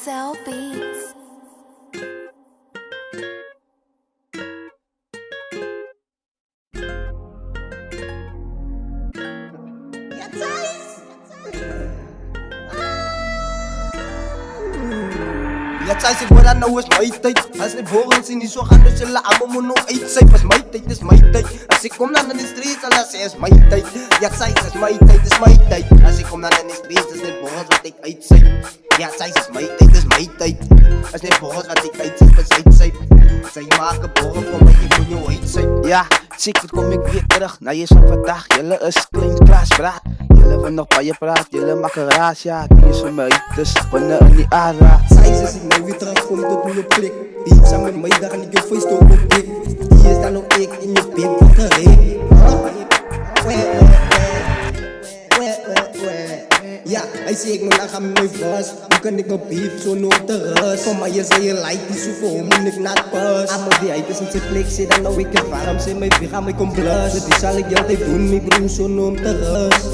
XL Beats. Laat sy sê hoor nou is my tyd. As die bogens in die so gaan dus hulle almal moet nou uitsyp. Is my tyd, dis my tyd. As ek kom dan in die streets, hulle sê is my tyd. Ja sy sê is my tyd, dis my tyd. As ek kom dan in die streets, is die bogens wat ek uitsyp. Ja sy sê is my tyd, dis my tyd. As die bogens wat ek uitsyp, is uitsyp. Sy maak 'n bogen vir my, ek moet jou uitsyp. Ja, zeker kom ik weer terug naar je van vandaag. Jullie is klein klaspraat. Jullie willen nog bij je praat, jullie maken raas. Ja, die is van mij, dus binnen in die ara. Sy sê as ek nou weer terugkom tot hoe jou plek. Die saam met my, dan gaan ek jou face door op dik. Die is dan ook ek in jou bed gereed. Ja, hy sê ek moet lang gaan met my vast. Hoe kan ek nou beef so nooit te rust? Kom maar jy sê jy like die so vir hom moet ek not pas. Allemaal die uit is in sy plek, sê dan nou ek het waarom sê my weer gaan my kom blus. Dit sal ek jou tijd doen, my broer so nooit te rust.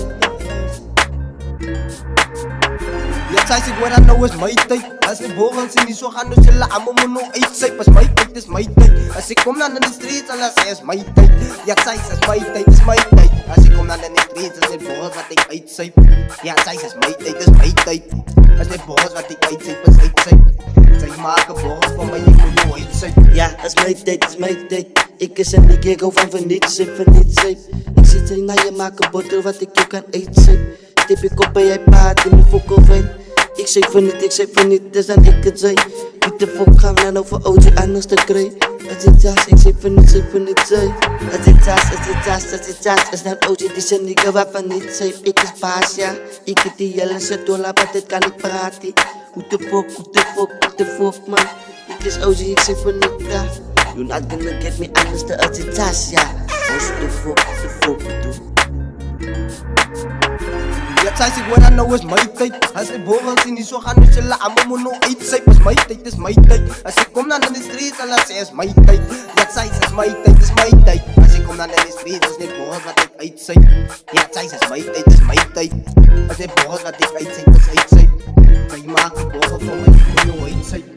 Ja, sy sê hoor nou is my tyd. As die bogens in die so gaan dus hulle almal moet nou uitsyp. Is my tyd, dis my tyd. As ek kom dan in die streets, hulle sê is my tyd. Ja, sy sê is my tyd, dis my tyd. As ek kom dan in die streets, is die bogens wat ek uitsyp. Ja, sy sê is my tyd, dis my tyd. As die bogens wat ek uitsyp, is uitsyp. Sy maak 'n bogen van my, ek moet jou uitsyp. Ja, is my tyd, is my tyd. Ik is en ik hou van vernietsyp. Ik zit er naar je maak 'n bottel wat ik jou kan uitsyp. Stip ik op en jij paard in mijn fokkelwijn. Ik zeg van niet, dus dan ik het zei. Niet de fok gaan we nou voor oudje anders te krijgen. Het is jas, ik zeg van niet, zei. Het is jas, is dan oudje die zijn niet waarvan niet zei. Ik is baas, ja. Ik heb die jelle zet door, maar dit kan ik praten. Hoe de fok, man. Ik is oudje, ik zeg van niet, ja. You're not gonna get me anders dan het is jas, ja. Hoe de fok, doe. Ja, sy sê hoor nou is my tyd. As die bogens in die so gaan dus hulle almal moet nou uitsyp. Is my tyd, dis my tyd. As ek kom dan in die streets, hulle sê is my tyd. Ja, sy sê is my tyd, dis my tyd. As ek kom dan in die streets, is die bogens wat ek uitsyp. Ja, sy sê is my tyd, dis my tyd. As die bogens wat ek uitsyp, is uitsyp. Sy maak 'n bogen vir my, ek moet jou uitsyp.